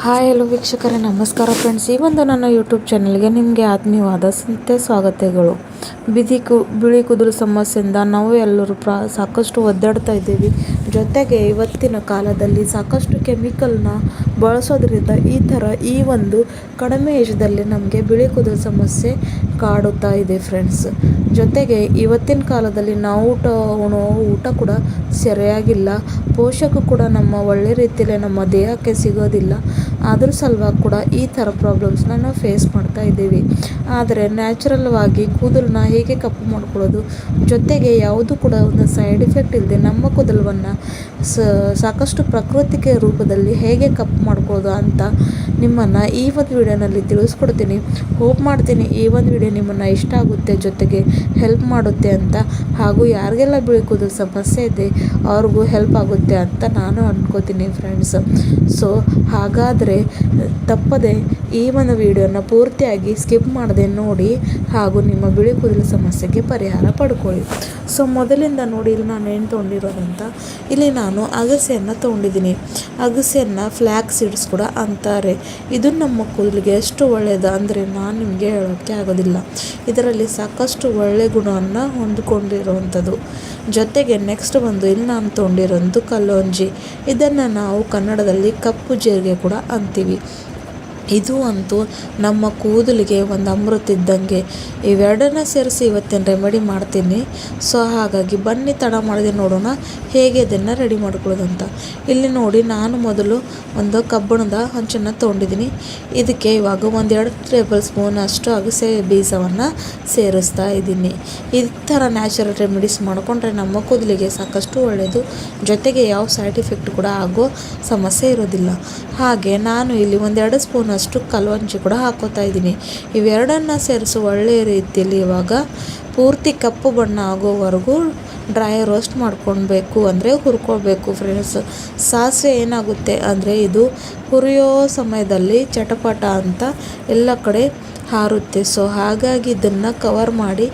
Hi hello ವೀಕ್ಷಕರೇ ನಮಸ್ಕಾರ friends. ಈ ಒಂದು ನನ್ನ ಯೂಟ್ಯೂಬ್ ಚಾನಲ್ಗೆ ನಿಮಗೆ ಆತ್ಮೀಯವಾದ ಸ್ವಾಗತಗಳು. ಬಿಳಿ ಕೂದಲು ಸಮಸ್ಯೆಯಿಂದ ನಾವು ಎಲ್ಲರೂ ಸಾಕಷ್ಟು ಒದ್ದಾಡ್ತಾ ಇದ್ದೀವಿ. ಜೊತೆಗೆ ಇವತ್ತಿನ ಕಾಲದಲ್ಲಿ ಸಾಕಷ್ಟು ಕೆಮಿಕಲ್ನ ಬಳಸೋದ್ರಿಂದ ಈ ಒಂದು ಕಡಿಮೆ ಏಜ್ದಲ್ಲಿ ನಮಗೆ ಬಿಳಿ ಕೂದಲು ಸಮಸ್ಯೆ ಕಾಡುತ್ತಾ ಇದೆ ಫ್ರೆಂಡ್ಸ್. ಜೊತೆಗೆ ಇವತ್ತಿನ ಕಾಲದಲ್ಲಿ ನಾವು ಊಟ ಕೂಡ ಸರಿಯಾಗಿಲ್ಲ, ಪೋಷಕ ಕೂಡ ನಮ್ಮ ಒಳ್ಳೆ ರೀತಿಯಲ್ಲಿ ನಮ್ಮ ದೇಹಕ್ಕೆ ಸಿಗೋದಿಲ್ಲ. ಅದ್ರ ಸಲುವಾಗಿ ಕೂಡ ಈ ಥರ ಪ್ರಾಬ್ಲಮ್ಸ್ನ ನಾವು ಫೇಸ್ ಮಾಡ್ತಾ ಇದ್ದೀವಿ. ಆದರೆ ನ್ಯಾಚುರಲ್ವಾಗಿ ಕೂದಲನ್ನ ಹೇಗೆ ಕಪ್ಪು ಮಾಡ್ಕೊಳ್ಳೋದು, ಜೊತೆಗೆ ಯಾವುದು ಕೂಡ ಒಂದು ಸೈಡ್ ಎಫೆಕ್ಟ್ ಇಲ್ಲದೆ ನಮ್ಮ ಕೂದಲನ್ನು ಸಾಕಷ್ಟು ಪ್ರಾಕೃತಿಕ ರೂಪದಲ್ಲಿ ಹೇಗೆ ಕಪ್ಪು ಮಾಡ್ಕೊಳ್ಳೋದು ಅಂತ ನಿಮ್ಮನ್ನು ಈ ಒಂದು ವಿಡಿಯೋನಲ್ಲಿ ತಿಳಿಸ್ಕೊಡ್ತೀನಿ. ಹೋಪ್ ಮಾಡ್ತೀನಿ ಈ ಒಂದು ವಿಡಿಯೋ ನಿಮ್ಮನ್ನು ಇಷ್ಟ ಆಗುತ್ತೆ, ಜೊತೆಗೆ ಹೆಲ್ಪ್ ಮಾಡುತ್ತೆ ಅಂತ, ಹಾಗೂ ಯಾರಿಗೆಲ್ಲ ಬಿಳಿ ಕೂದಲು ಸಮಸ್ಯೆ ಇದೆ ಅವ್ರಿಗೂ ಹೆಲ್ಪ್ ಆಗುತ್ತೆ ಅಂತ ನಾನು ಅನ್ಕೋತೀನಿ ಫ್ರೆಂಡ್ಸ್. ಸೊ ಹಾಗಾದರೆ ತಪ್ಪದೆ ಈ ಒಂದು ವಿಡಿಯೋನ ಪೂರ್ತಿಯಾಗಿ ಸ್ಕಿಪ್ ಮಾಡದೆ ನೋಡಿ, ಹಾಗೂ ನಿಮ್ಮ ಬಿಳಿ ಕೂದಲು ಸಮಸ್ಯೆಗೆ ಪರಿಹಾರ ಪಡ್ಕೊಳ್ಳಿ. ಸೊ ಮೊದಲಿಂದ ನೋಡಿ, ಇಲ್ಲಿ ನಾನು ಏನು ತೊಗೊಂಡಿರೋದಂತ, ಇಲ್ಲಿ ನಾನು ಅಗಸೆಯನ್ನು ತೊಗೊಂಡಿದ್ದೀನಿ. ಅಗಸೆಯನ್ನು ಫ್ಲ್ಯಾಕ್ ಸೀಡ್ಸ್ ಕೂಡ ಅಂತಾರೆ. ಇದು ನಮ್ಮ ಕೂದಲಿಗೆ ಎಷ್ಟು ಒಳ್ಳೆಯದು ಅಂದರೆ ನಾನು ನಿಮಗೆ ಹೇಳೋಕ್ಕೆ ಆಗೋದಿಲ್ಲ. ಇದರಲ್ಲಿ ಸಾಕಷ್ಟು ಒಳ್ಳೆಯ ಗುಣವನ್ನು ಹೊಂದಿಕೊಂಡಿರುವಂಥದ್ದು. ಜೊತೆಗೆ ನೆಕ್ಸ್ಟ್ ಬಂದು ಇಲ್ಲಿ ನಾನು ತೊಗೊಂಡಿರೋದು ಕಲ್ಲೊಂಜಿ. ಇದನ್ನು ನಾವು ಕನ್ನಡದಲ್ಲಿ ಕಪ್ಪು ಜೀರಿಗೆ ಕೂಡ ಅಂತೀವಿ. ಇದು ಅಂತೂ ನಮ್ಮ ಕೂದಲಿಗೆ ಒಂದು ಅಮೃತ ಇದ್ದಂಗೆ. ಇವೆರಡನ್ನ ಸೇರಿಸಿ ಇವತ್ತಿನ ರೆಮಿಡಿ ಮಾಡ್ತೀನಿ. ಸೊ ಹಾಗಾಗಿ ಬನ್ನಿ ತಡ ಮಾಡಿದೆ ನೋಡೋಣ ಹೇಗೆ ಇದನ್ನು ರೆಡಿ ಮಾಡ್ಕೊಳ್ಳೋದಂತ. ಇಲ್ಲಿ ನೋಡಿ, ನಾನು ಮೊದಲು ಒಂದು ಕಬ್ಬಣದ ಹಂಚನ್ನು ತೊಗೊಂಡಿದ್ದೀನಿ. ಇದಕ್ಕೆ ಇವಾಗ 1-2 ಟೇಬಲ್ ಸ್ಪೂನ್ ಅಷ್ಟು ಅಗಸೆ ಬೀಜವನ್ನು ಸೇರಿಸ್ತಾ ಇದ್ದೀನಿ. ಈ ಥರ ನ್ಯಾಚುರಲ್ ರೆಮಿಡೀಸ್ ಮಾಡಿಕೊಂಡ್ರೆ ನಮ್ಮ ಕೂದಲಿಗೆ ಸಾಕಷ್ಟು ಒಳ್ಳೆಯದು. ಜೊತೆಗೆ ಯಾವ ಸೈಡ್ ಎಫೆಕ್ಟ್ ಕೂಡ ಆಗೋ ಸಮಸ್ಯೆ ಇರೋದಿಲ್ಲ. ಹಾಗೆ ನಾನು ಇಲ್ಲಿ 1-2 ಸ್ಪೂನ್ ಅಷ್ಟು ಕಲ್ವಂಜಿ ಕೂಡ ಹಾಕೋತಾ ಇದ್ದೀನಿ. ಇವೆರಡನ್ನು ಸೇರಿಸಿ ಒಳ್ಳೆಯ ರೀತಿಯಲ್ಲಿ ಇವಾಗ ಪೂರ್ತಿ ಕಪ್ಪು ಬಣ್ಣ ಆಗೋವರೆಗೂ ಡ್ರೈ ರೋಸ್ಟ್ ಮಾಡ್ಕೊಳ್ಬೇಕು, ಅಂದರೆ ಹುರ್ಕೊಳ್ಬೇಕು ಫ್ರೆಂಡ್ಸ್. ಸಾಸಿವೆ ಏನಾಗುತ್ತೆ ಅಂದರೆ ಇದು ಹುರಿಯೋ ಸಮಯದಲ್ಲಿ ಚಟಪಟ ಅಂತ ಎಲ್ಲ ಕಡೆ ಹಾರುತ್ತೆ. ಸೊ ಹಾಗಾಗಿ ಇದನ್ನು ಕವರ್ ಮಾಡಿ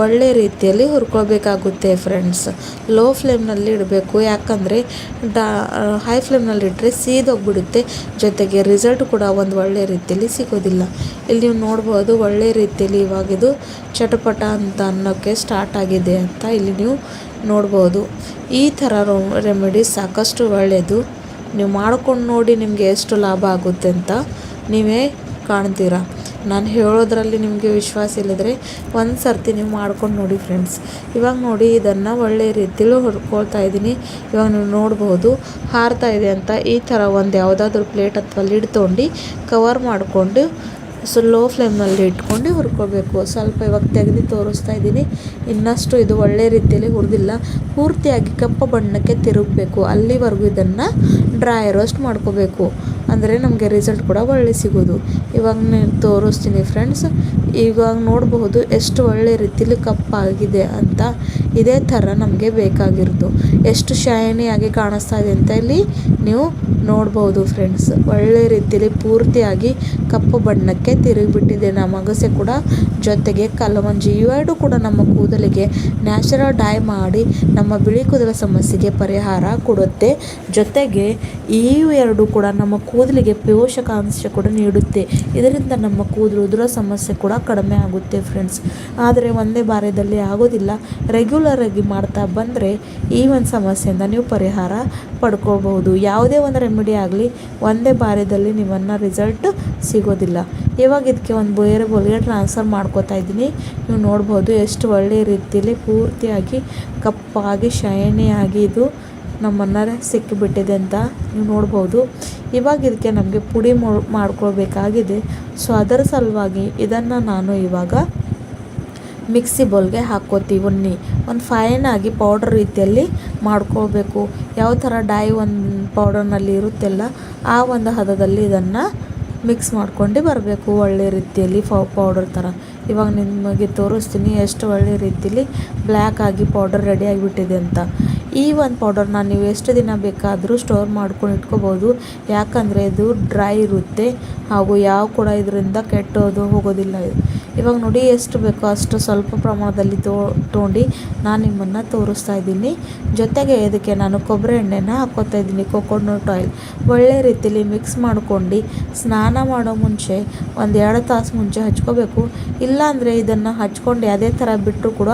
ಒಳ್ಳೆ ರೀತಿಯಲ್ಲಿ ಹುರ್ಕೊಳ್ಬೇಕಾಗುತ್ತೆ ಫ್ರೆಂಡ್ಸ್. ಲೋ ಫ್ಲೇಮ್ನಲ್ಲಿ ಇಡಬೇಕು, ಯಾಕಂದರೆ ಹೈ ಫ್ಲೇಮ್ನಲ್ಲಿ ಇಟ್ಟರೆ ಸೀದೋಗ್ಬಿಡುತ್ತೆ. ಜೊತೆಗೆ ರಿಸಲ್ಟ್ ಕೂಡ ಒಂದು ಒಳ್ಳೆ ರೀತಿಯಲ್ಲಿ ಸಿಗೋದಿಲ್ಲ. ಇಲ್ಲಿ ನೀವು ನೋಡ್ಬೋದು ಒಳ್ಳೆ ರೀತಿಯಲ್ಲಿ ಇವಾಗಿದು ಚಟಪಟ ಅಂತ ಅನ್ನೋಕ್ಕೆ ಸ್ಟಾರ್ಟ್ ಆಗಿದೆ ಅಂತ ಇಲ್ಲಿ ನೀವು ನೋಡ್ಬೋದು. ಈ ಥರ ರೆಮಿಡೀಸ್ ಸಾಕಷ್ಟು ಒಳ್ಳೆಯದು. ನೀವು ಮಾಡ್ಕೊಂಡು ನೋಡಿ ನಿಮಗೆ ಎಷ್ಟು ಲಾಭ ಆಗುತ್ತೆ ಅಂತ ನೀವೇ ಕಾಣ್ತೀರಾ. ನಾನು ಹೇಳೋದ್ರಲ್ಲಿ ನಿಮಗೆ ವಿಶ್ವಾಸ ಇಲ್ಲದ್ರೆ ಒಂದು ಸರ್ತಿ ನೀವು ಮಾಡ್ಕೊಂಡು ನೋಡಿ ಫ್ರೆಂಡ್ಸ್. ಇವಾಗ ನೋಡಿ, ಇದನ್ನು ಒಳ್ಳೆ ರೀತಿಯಲ್ಲಿ ಹುರ್ಕೊಳ್ತಾ ಇದ್ದೀನಿ. ಇವಾಗ ನೀವು ನೋಡ್ಬೋದು ಹಾರ್ತಾ ಇದೆ ಅಂತ. ಈ ಥರ ಒಂದು ಯಾವುದಾದ್ರೂ ಪ್ಲೇಟ್ ಅಥವಾ ಲಿಡ್ ತೊಗೊಂಡು ಕವರ್ ಮಾಡಿಕೊಂಡು ಲೋ ಫ್ಲೇಮ್ನಲ್ಲಿ ಇಟ್ಕೊಂಡು ಹುರ್ಕೋಬೇಕು. ಸ್ವಲ್ಪ ಇವಾಗ ತೆಗೆದು ತೋರಿಸ್ತಾ ಇದ್ದೀನಿ. ಇನ್ನಷ್ಟು ಇದು ಒಳ್ಳೆ ರೀತಿಯಲ್ಲಿ ಹುರಿದಿಲ್ಲ, ಪೂರ್ತಿಯಾಗಿ ಕಪ್ಪು ಬಣ್ಣಕ್ಕೆ ತಿರುಗಬೇಕು. ಅಲ್ಲಿವರೆಗೂ ಇದನ್ನು ಡ್ರೈ ರೋಸ್ಟ್ ಮಾಡ್ಕೋಬೇಕು, ಅಂದರೆ ನಮಗೆ ರಿಸಲ್ಟ್ ಕೂಡ ಒಳ್ಳೆ ಸಿಗೋದು. ಇವಾಗ ತೋರಿಸ್ತೀನಿ ಫ್ರೆಂಡ್ಸ್. ಇವಾಗ ನೋಡಬಹುದು ಎಷ್ಟು ಒಳ್ಳೆ ರೀತಿಯಲ್ಲಿ ಕಪ್ಪಾಗಿದೆ ಅಂತ. ಇದೇ ಥರ ನಮಗೆ ಬೇಕಾಗಿರೋದು. ಎಷ್ಟು ಶೈನಿಯಾಗಿ ಕಾಣಿಸ್ತಾ ಇದೆ ಅಂತ ಇಲ್ಲಿ ನೀವು ನೋಡ್ಬೋದು ಫ್ರೆಂಡ್ಸ್. ಒಳ್ಳೆ ರೀತಿಯಲ್ಲಿ ಪೂರ್ತಿಯಾಗಿ ಕಪ್ಪು ಬಣ್ಣಕ್ಕೆ ತಿರುಗಿಬಿಟ್ಟಿದೆ ನಮ್ಮ ಅಗಸೆ ಕೂಡ, ಜೊತೆಗೆ ಕಲ್ಲವಂಜಿ. ಇವೆರಡು ಕೂಡ ನಮ್ಮ ಕೂದಲಿಗೆ ನ್ಯಾಚುರಲ್ ಡೈ ಮಾಡಿ ನಮ್ಮ ಬಿಳಿ ಕೂದಲ ಸಮಸ್ಯೆಗೆ ಪರಿಹಾರ ಕೊಡುತ್ತೆ. ಜೊತೆಗೆ ಈ ಎರಡು ಕೂಡ ನಮ್ಮ ಕೂದಲಿಗೆ ಪೋಷಕಾಂಶ ಕೂಡ ನೀಡುತ್ತೆ. ಇದರಿಂದ ನಮ್ಮ ಕೂದಲು ಉದುರೋ ಸಮಸ್ಯೆ ಕೂಡ ಕಡಿಮೆ ಆಗುತ್ತೆ ಫ್ರೆಂಡ್ಸ್. ಆದರೆ ಒಂದೇ ಬಾರದಲ್ಲಿ ಆಗೋದಿಲ್ಲ. ರೆಗ್ಯುಲರ್ ಆಗಿ ಮಾಡ್ತಾ ಬಂದರೆ ಈ ಒಂದು ಸಮಸ್ಯೆಯಿಂದ ನೀವು ಪರಿಹಾರ ಪಡ್ಕೋಬಹುದು. ಯಾವುದೇ ಒಂದು ರೆಮಿಡಿ ಆಗಲಿ ಒಂದೇ ಬಾರದಲ್ಲಿ ನಿಮ್ಮನ್ನು ರಿಸಲ್ಟ್ ಸಿಗೋದಿಲ್ಲ. ಇವಾಗ ಇದಕ್ಕೆ ಒಂದು ಬೇರೆ ಬೌಲ್ಗೆ ಟ್ರಾನ್ಸ್ಫರ್ ಮಾಡ್ಕೋತಾ ಇದ್ದೀನಿ. ನೀವು ನೋಡ್ಬೋದು ಎಷ್ಟು ಒಳ್ಳೆಯ ರೀತಿಯಲ್ಲಿ ಪೂರ್ತಿಯಾಗಿ ಕಪ್ಪಾಗಿ ಶೈನಿಯಾಗಿ ಇದು ನಮ್ಮನ್ನು ಸಿಕ್ಕಿಬಿಟ್ಟಿದೆ ಅಂತ ನೀವು ನೋಡ್ಬೋದು. ಇವಾಗ ಇದಕ್ಕೆ ನಮಗೆ ಪುಡಿ ಮಾಡ್ಕೊಳ್ಬೇಕಾಗಿದೆ. ಸೊ ಅದರ ಸಲುವಾಗಿ ಇದನ್ನು ನಾನು ಇವಾಗ ಮಿಕ್ಸಿ ಬೌಲ್ಗೆ ಹಾಕ್ಕೋತೀವಿ. ಒಂದು ಫೈನಾಗಿ ಪೌಡರ್ ರೀತಿಯಲ್ಲಿ ಮಾಡ್ಕೋಬೇಕು. ಯಾವ ಥರ ಡೈ ಒಂದು ಪೌಡರ್ನಲ್ಲಿ ಇರುತ್ತೆಲ್ಲ ಆ ಒಂದು ಹದದಲ್ಲಿ ಇದನ್ನು ಮಿಕ್ಸ್ ಮಾಡ್ಕೊಂಡು ಬರಬೇಕು ಒಳ್ಳೆ ರೀತಿಯಲ್ಲಿ ಪೌಡರ್ ಥರ. ಇವಾಗ ನಿಮಗೆ ತೋರಿಸ್ತೀನಿ ಎಷ್ಟು ಒಳ್ಳೆ ರೀತಿಯಲ್ಲಿ ಬ್ಲ್ಯಾಕ್ ಆಗಿ ಪೌಡರ್ ರೆಡಿ ಆಗಿಬಿಟ್ಟಿದೆ ಅಂತ. ಈ ಒಂದು ಪೌಡರ್ನ ನೀವು ಎಷ್ಟು ದಿನ ಬೇಕಾದರೂ ಸ್ಟೋರ್ ಮಾಡ್ಕೊಂಡು ಇಟ್ಕೋಬೋದು, ಯಾಕಂದರೆ ಇದು ಡ್ರೈ ಇರುತ್ತೆ ಹಾಗೂ ಯಾವ ಕೂಡ ಇದರಿಂದ ಕೆಟ್ಟೋದು ಹೋಗೋದಿಲ್ಲ. ಇವಾಗ ನೋಡಿ ಎಷ್ಟು ಬೇಕೋ ಅಷ್ಟು ಸ್ವಲ್ಪ ಪ್ರಮಾಣದಲ್ಲಿ ತೊಗೊಂಡು ನಾನು ನಿಮ್ಮನ್ನು ತೋರಿಸ್ತಾ ಇದ್ದೀನಿ. ಜೊತೆಗೆ ಇದಕ್ಕೆ ನಾನು ಕೊಬ್ಬರಿ ಎಣ್ಣೆನ ಹಾಕ್ಕೋತಾ ಇದ್ದೀನಿ, ಕೊಕೊನಟ್ ಆಯಿಲ್. ಒಳ್ಳೆ ರೀತಿಲಿ ಮಿಕ್ಸ್ ಮಾಡ್ಕೊಂಡು ಸ್ನಾನ ಮಾಡೋ ಮುಂಚೆ 1-2 ತಾಸು ಮುಂಚೆ ಹಚ್ಕೋಬೇಕು. ಇಲ್ಲಾಂದರೆ ಇದನ್ನು ಹಚ್ಕೊಂಡು ಅದೇ ಥರ ಬಿಟ್ಟರು ಕೂಡ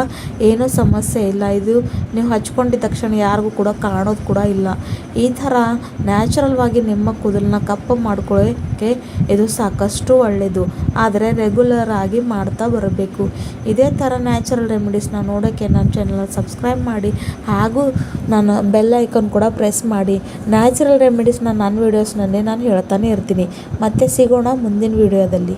ಏನೂ ಸಮಸ್ಯೆ ಇಲ್ಲ. ಇದು ನೀವು ಹಚ್ಕೊಂಡಿದ್ದ ತಕ್ಷಣ ಯಾರಿಗೂ ಕೂಡ ಕಾಣೋದು ಕೂಡ ಇಲ್ಲ. ಈ ಥರ ನ್ಯಾಚುರಲ್ವಾಗಿ ನಿಮ್ಮ ಕೂದಲನ್ನ ಕಪ್ಪು ಮಾಡ್ಕೊಳ್ಳೋಕ್ಕೆ ಇದು ಸಾಕಷ್ಟು ಒಳ್ಳೆಯದು. ಆದರೆ ರೆಗ್ಯುಲರ್ ಆಗಿ ಮಾಡ್ತಾ ಬರಬೇಕು. ಇದೇ ಥರ ನ್ಯಾಚುರಲ್ ರೆಮಿಡೀಸ್ನ ನೋಡೋಕ್ಕೆ ನನ್ನ ಚಾನಲ್ನ ಸಬ್ಸ್ಕ್ರೈಬ್ ಮಾಡಿ, ಹಾಗೂ ನಾನು ಬೆಲ್ ಐಕಾನ್ ಕೂಡ ಪ್ರೆಸ್ ಮಾಡಿ. ನ್ಯಾಚುರಲ್ ರೆಮಿಡೀಸ್ನ ನನ್ನ ವೀಡಿಯೋಸ್ನಲ್ಲಿ ನಾನು ಹೇಳ್ತಾನೆ ಇರ್ತೀನಿ. ಮತ್ತೆ ಸಿಗೋಣ ಮುಂದಿನ ವೀಡಿಯೋದಲ್ಲಿ.